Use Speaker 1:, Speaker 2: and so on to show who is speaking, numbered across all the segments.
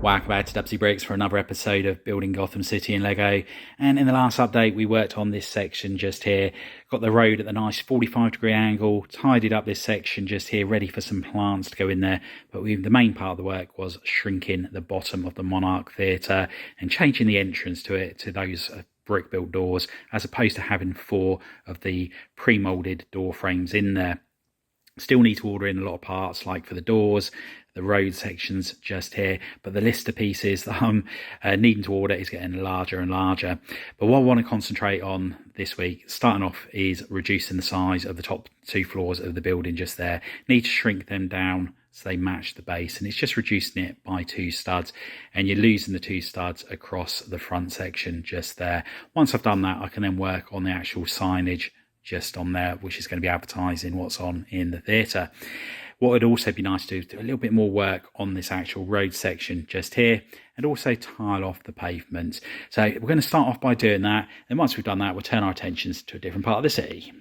Speaker 1: Welcome back to Dubbzi Bricks for another episode of Building Gotham City in Lego. And in the last update, we worked on this section just here. Got the road at the nice 45-degree angle, tidied up this section just here, ready for some plants to go in there. But the main part of the work was shrinking the bottom of the Monarch Theatre and changing the entrance to it to those brick-built doors, as opposed to having 4 of the pre-moulded door frames in there. Still need to order in a lot of parts, like for the doors, the road sections just here, but the list of pieces that I'm needing to order is getting larger and larger. But what I want to concentrate on this week, starting off, is reducing the size of the top 2 floors of the building just there. Need to shrink them down so they match the base, and it's just reducing it by 2 studs, and you're losing the 2 studs across the front section just there. Once I've done that, I can then work on the actual signage just on there, which is going to be advertising what's on in the theatre. What would also be nice to do a little bit more work on this actual road section just here, and also tile off the pavement. So we're going to start off by doing that, and once we've done that, we'll turn our attentions to a different part of the city.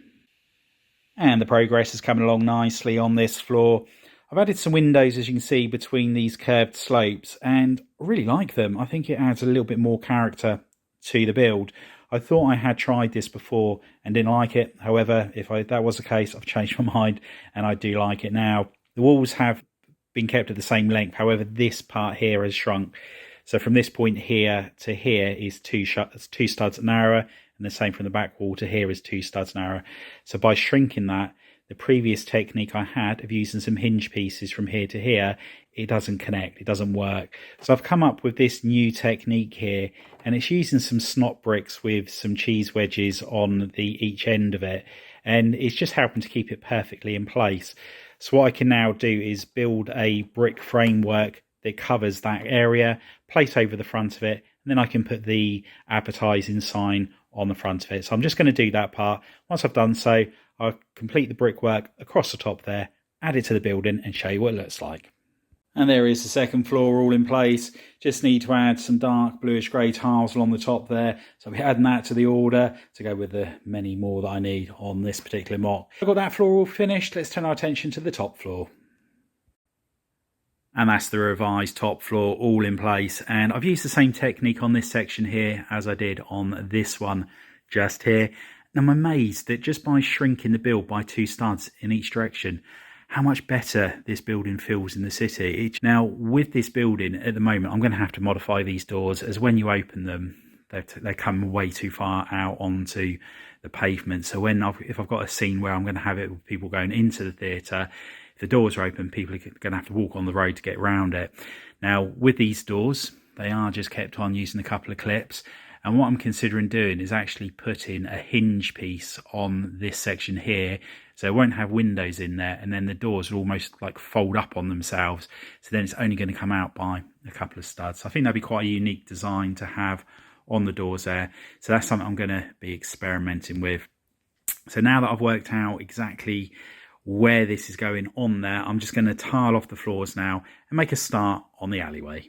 Speaker 1: And the progress is coming along nicely on this floor. I've added some windows, as you can see, between these curved slopes, and I really like them. I think it adds a little bit more character to the build. I thought I had tried this before and didn't like it. However, if that was the case, I've changed my mind and I do like it now. The walls have been kept at the same length. However, this part here has shrunk. So from this point here to here is 2 studs narrower, and the same from the back wall to here is 2 studs narrower. So by shrinking that, the previous technique I had of using some hinge pieces from here to here, it doesn't connect, it doesn't work. So I've come up with this new technique here, and it's using some snot bricks with some cheese wedges on each end of it, and it's just helping to keep it perfectly in place. So what I can now do is build a brick framework that covers that area, place over the front of it, and then I can put the advertising sign on the front of it. So I'm just going to do that part. Once I've done so, I'll complete the brickwork across the top there, add it to the building and show you what it looks like. And there is the second floor all in place. Just need to add some dark bluish grey tiles along the top there. So we're adding that to the order to go with the many more that I need on this particular mock. I've got that floor all finished. Let's turn our attention to the top floor. And that's the revised top floor all in place. And I've used the same technique on this section here as I did on this one just here. And I'm amazed that just by shrinking the build by 2 studs in each direction, how much better this building feels in the city. Now, with this building at the moment, I'm going to have to modify these doors, as when you open them, they come way too far out onto the pavement. So if I've got a scene where I'm going to have it with people going into the theatre, if the doors are open, people are going to have to walk on the road to get around it. Now, with these doors, they are just kept on using a couple of clips. And what I'm considering doing is actually putting a hinge piece on this section here, so it won't have windows in there, and then the doors will almost like fold up on themselves. So then it's only going to come out by a couple of studs. So I think that'd be quite a unique design to have on the doors there. So that's something I'm going to be experimenting with. So now that I've worked out exactly where this is going on there, I'm just going to tile off the floors now and make a start on the alleyway.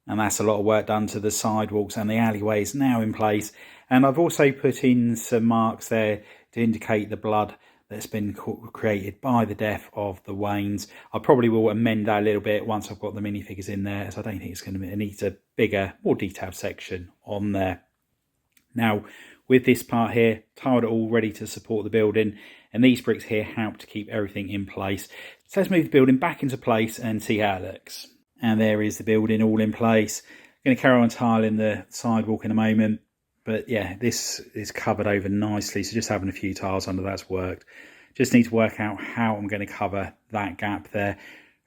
Speaker 1: And that's a lot of work done to the sidewalks, and the alleyway is now in place. And I've also put in some marks there to indicate the blood that's been created by the death of the Waynes. I probably will amend that a little bit once I've got the minifigures in there, as I don't think it needs a bigger, more detailed section on there. Now, with this part here, tiled it all ready to support the building, and these bricks here help to keep everything in place. So let's move the building back into place and see how it looks. And there is the building all in place. I'm going to carry on tiling the sidewalk in a moment. But yeah, this is covered over nicely. So just having a few tiles under that's worked. Just need to work out how I'm going to cover that gap there.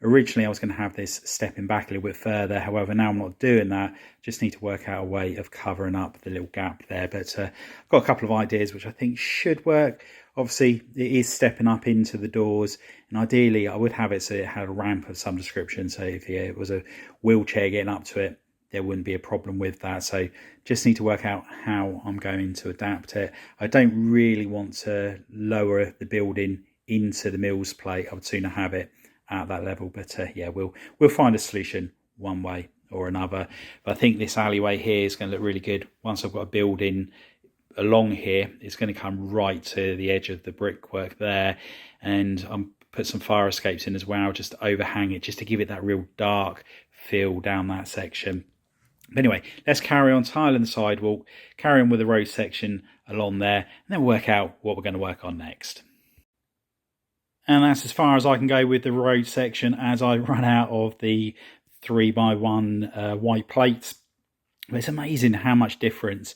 Speaker 1: Originally, I was going to have this stepping back a little bit further. However, now I'm not doing that. Just need to work out a way of covering up the little gap there. But I've got a couple of ideas which I think should work. Obviously, it is stepping up into the doors, and ideally I would have it so it had a ramp of some description. So if it was a wheelchair getting up to it, there wouldn't be a problem with that. So just need to work out how I'm going to adapt it. I don't really want to lower the building into the Mills plate. I would sooner have it at that level. But yeah, we'll find a solution one way or another. But I think this alleyway here is going to look really good once I've got a building along here. It's going to come right to the edge of the brickwork there, and I'm put some fire escapes in as well, just to overhang it, just to give it that real dark feel down that section. But anyway, let's carry on tiling the sidewalk, carry on with the road section along there, and then work out what we're going to work on next. And that's as far as I can go with the road section, as I run out of the 3x1 white plates. But it's amazing how much difference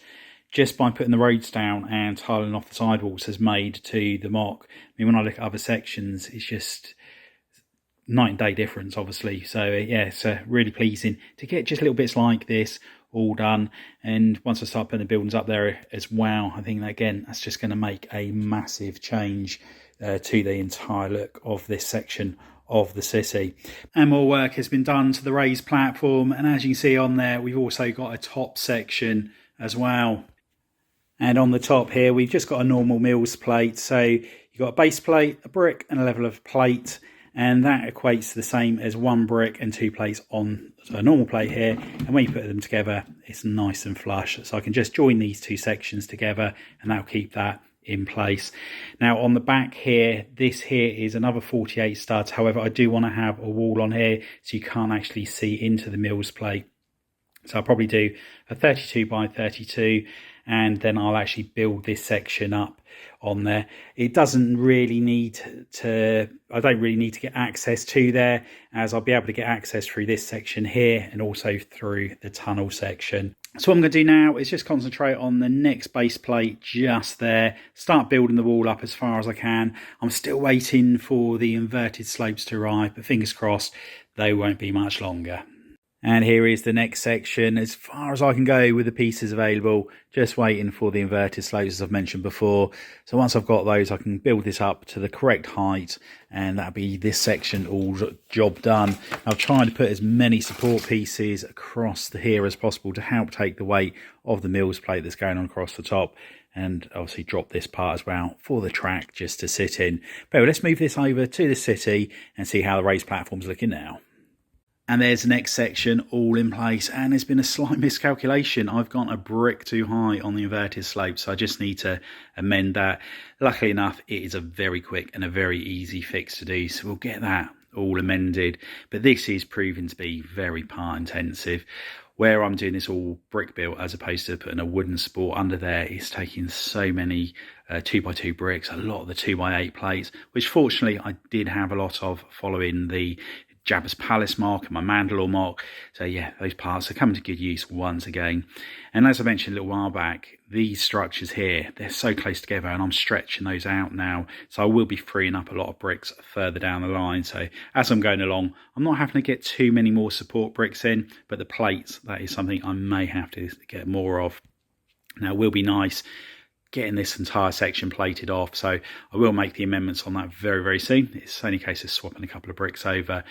Speaker 1: just by putting the roads down and tiling off the sidewalks has made to the mock. I mean, when I look at other sections, it's just night and day difference, obviously. So yeah, it's really pleasing to get just little bits like this all done. And once I start putting the buildings up there as well, I think that, again, that's just going to make a massive change to the entire look of this section of the city. And more work has been done to the raised platform, and as you can see on there, we've also got a top section as well. And on the top here, we've just got a normal mills plate. So you've got a base plate, a brick, and a level of plate, and that equates to the same as 1 brick and 2 plates on a normal plate here. And when you put them together, it's nice and flush. So I can just join these 2 sections together, and that'll keep that in place. Now on the back here, this here is another 48 studs. However, I do want to have a wall on here so you can't actually see into the mills plate. So I'll probably do a 32 by 32, and then I'll actually build this section up on there. It doesn't really need to, I don't really need to get access to there, as I'll be able to get access through this section here and also through the tunnel section. So what I'm going to do now is just concentrate on the next base plate just there, start building the wall up as far as I can. I'm still waiting for the inverted slopes to arrive, but fingers crossed they won't be much longer. And here is the next section, as far as I can go with the pieces available, just waiting for the inverted slopes as I've mentioned before. So once I've got those, I can build this up to the correct height, and that'll be this section all job done. I'll try to put as many support pieces across here as possible to help take the weight of the mills plate that's going on across the top, and obviously drop this part as well for the track just to sit in. But let's move this over to the city and see how the raised platform's looking now. And there's the next section all in place, and there's been a slight miscalculation. I've gone a brick too high on the inverted slope, so I just need to amend that. Luckily enough, it is a very quick and a very easy fix to do, so we'll get that all amended. But this is proving to be very part intensive. Where I'm doing this all brick built as opposed to putting a wooden support under there, it's taking so many 2x2 bricks, a lot of the 2x8 plates, which fortunately I did have a lot of following the Jabba's Palace mock and my Mandalore mock. So yeah, those parts are coming to good use once again. And as I mentioned a little while back, these structures here, they're so close together, and I'm stretching those out now. So I will be freeing up a lot of bricks further down the line. So as I'm going along, I'm not having to get too many more support bricks in, but the plates, that is something I may have to get more of. Now, it will be nice getting this entire section plated off, so I will make the amendments on that very, very soon. It's only a case of swapping a couple of bricks over.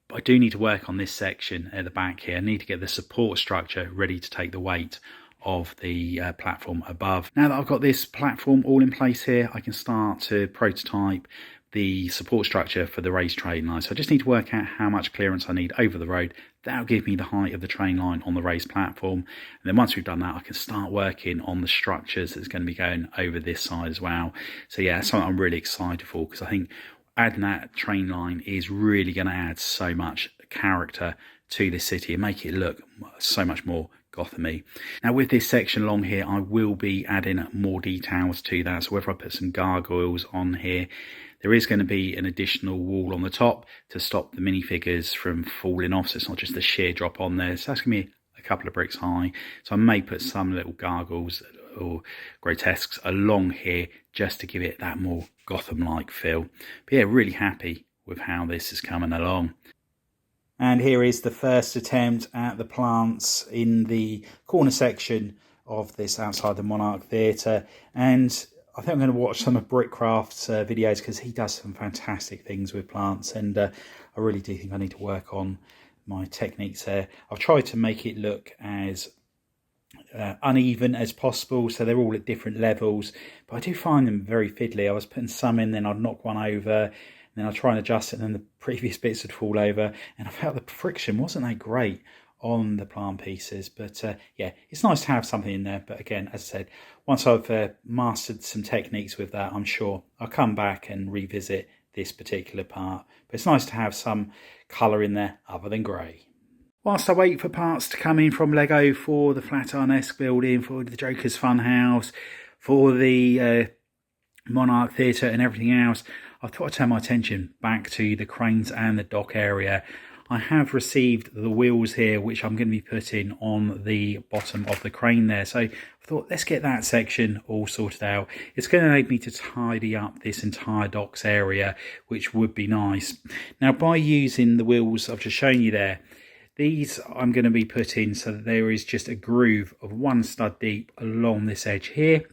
Speaker 1: But I do need to work on this section at the back here. I need to get the support structure ready to take the weight of the platform above. Now that I've got this platform all in place here, I can start to prototype the support structure for the raised train line. So I just need to work out how much clearance I need over the road. That'll give me the height of the train line on the raised platform. And then once we've done that, I can start working on the structures that's going to be going over this side as well. So yeah, that's something I'm really excited for, because I think adding that train line is really going to add so much character to this city and make it look so much more Gotham-y. Now with this section along here, I will be adding more details to that. So whether I put some gargoyles on here, there is going to be an additional wall on the top to stop the minifigures from falling off, so it's not just a sheer drop on there. So that's going to be a couple of bricks high. So I may put some little gargoyles or grotesques along here just to give it that more Gotham-like feel. But yeah, really happy with how this is coming along. And here is the first attempt at the plants in the corner section of this outside the Monarch Theatre. And I think I'm going to watch some of Brickcraft's videos, because he does some fantastic things with plants, and I really do think I need to work on my techniques there. I've tried to make it look as uneven as possible, so they're all at different levels, but I do find them very fiddly. I was putting some in, then I'd knock one over, and then I'd try and adjust it, and then the previous bits would fall over, and I felt the friction wasn't that great on the plant pieces. But yeah, it's nice to have something in there. But again, as I said, once I've mastered some techniques with that, I'm sure I'll come back and revisit this particular part. But it's nice to have some colour in there other than grey. Whilst I wait for parts to come in from Lego for the Flatiron-esque building, for the Joker's Funhouse, for the Monarch Theatre and everything else, I thought I'd turn my attention back to the cranes and the dock area. I have received the wheels here, which I'm going to be putting on the bottom of the crane there. So I thought, let's get that section all sorted out. It's going to need me to tidy up this entire docks area, which would be nice. Now, by using the wheels I've just shown you there, these I'm going to be putting so that there is just a groove of 1 stud deep along this edge here.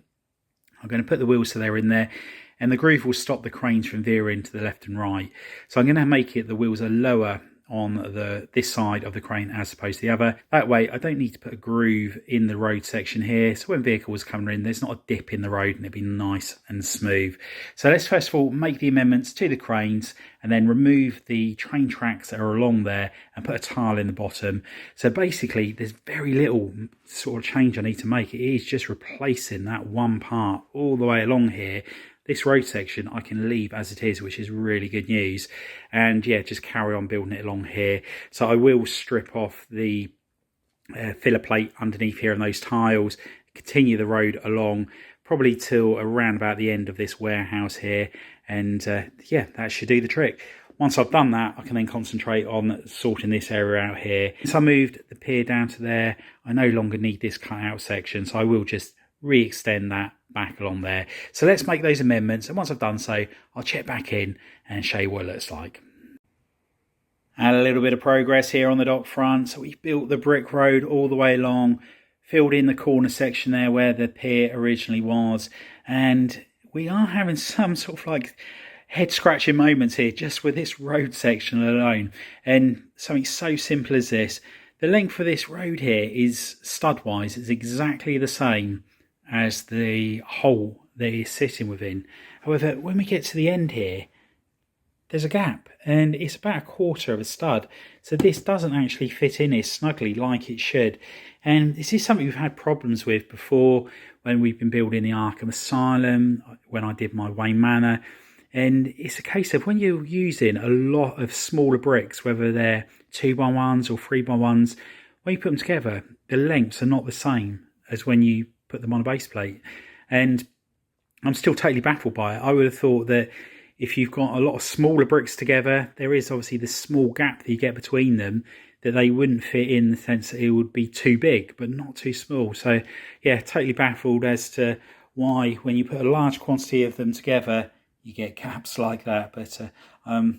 Speaker 1: I'm going to put the wheels so they're in there, and the groove will stop the cranes from veering to the left and right. So I'm going to make it the wheels are lower on this side of the crane as opposed to the other. That way I don't need to put a groove in the road section here, so when vehicles come in there's not a dip in the road and it'll be nice and smooth. So let's first of all make the amendments to the cranes and then remove the train tracks that are along there and put a tile in the bottom. So basically there's very little sort of change I need to make. It is just replacing that one part all the way along here. This road section I can leave as it is, which is really good news. And yeah, just carry on building it along here. So I will strip off the filler plate underneath here and those tiles, continue the road along, probably till around about the end of this warehouse here. And yeah, that should do the trick. Once I've done that, I can then concentrate on sorting this area out here. Since I moved the pier down to there, I no longer need this cut out section, so I will just re-extend that back along there. So let's make those amendments, and once I've done so, I'll check back in and show you what it looks like. And a little bit of progress here on the dock front. So we've built the brick road all the way along, filled in the corner section there where the pier originally was, and we are having some sort of like head scratching moments here just with this road section alone. And something so simple as this, the length of this road here is stud wise is exactly the same as the hole that it's sitting within. However, when we get to the end here, there's a gap and it's about 1/4 of a stud. So this doesn't actually fit in here snugly like it should. And this is something we've had problems with before when we've been building the Arkham Asylum, when I did my Wayne Manor. And it's a case of when you're using a lot of smaller bricks, whether they're 2x1s or 3x1s, when you put them together, the lengths are not the same as when you put them on a base plate. And I'm still totally baffled by it. I would have thought that if you've got a lot of smaller bricks together, there is obviously this small gap that you get between them, that they wouldn't fit in the sense that it would be too big, but not too small. So yeah, totally baffled as to why when you put a large quantity of them together, you get gaps like that. But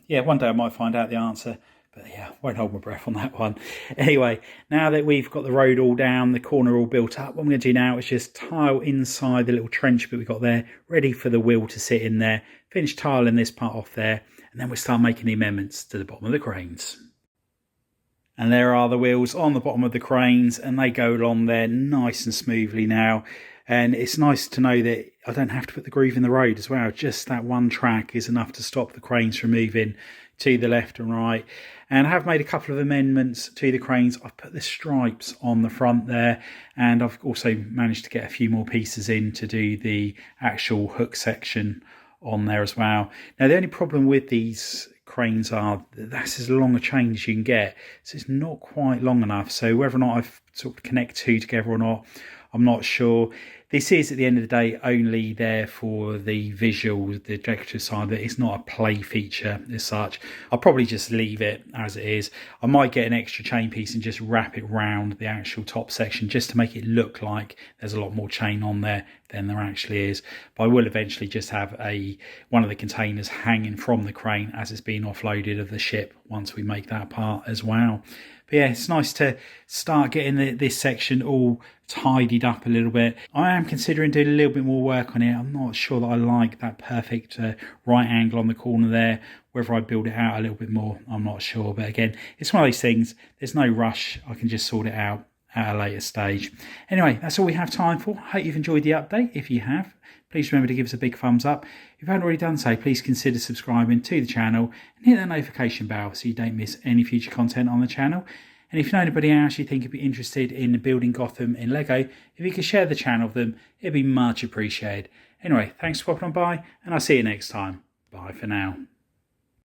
Speaker 1: yeah, one day I might find out the answer. But yeah, won't hold my breath on that one. Anyway, now that we've got the road all down, the corner all built up, what I'm going to do now is just tile inside the little trench bit we've got there, ready for the wheel to sit in there, finish tiling this part off there, and then we'll start making the amendments to the bottom of the cranes. And there are the wheels on the bottom of the cranes, and they go along there nice and smoothly now. And it's nice to know that I don't have to put the groove in the road as well. Just that one track is enough to stop the cranes from moving to the left and right. And I have made a couple of amendments to the cranes. I've put the stripes on the front there, and I've also managed to get a few more pieces in to do the actual hook section on there as well. Now, the only problem with these cranes are that that's as long a chain as you can get, so it's not quite long enough. So whether or not I've sort of connect two together or not, I'm not sure. This is, at the end of the day, only there for the visual, the decorative side. That it's not a play feature as such. I'll probably just leave it as it is. I might get an extra chain piece and just wrap it round the actual top section just to make it look like there's a lot more chain on there than there actually is. But I will eventually just have one of the containers hanging from the crane as it's being offloaded of the ship once we make that part as well. But yeah, it's nice to start getting this section all tidied up a little bit. I am considering doing a little bit more work on it. I'm not sure that I like that perfect right angle on the corner there. Whether I build it out a little bit more, I'm not sure. But again, it's one of those things. There's no rush. I can just sort it out at a later stage. Anyway, that's all we have time for. Hope you've enjoyed the update. If you have, please remember to give us a big thumbs up. If you haven't already done so, please consider subscribing to the channel and hit that notification bell so you don't miss any future content on the channel. And if you know anybody else you think would be interested in building Gotham in Lego, if you could share the channel with them, it'd be much appreciated. Anyway, thanks for popping on by, and I'll see you next time. Bye for now.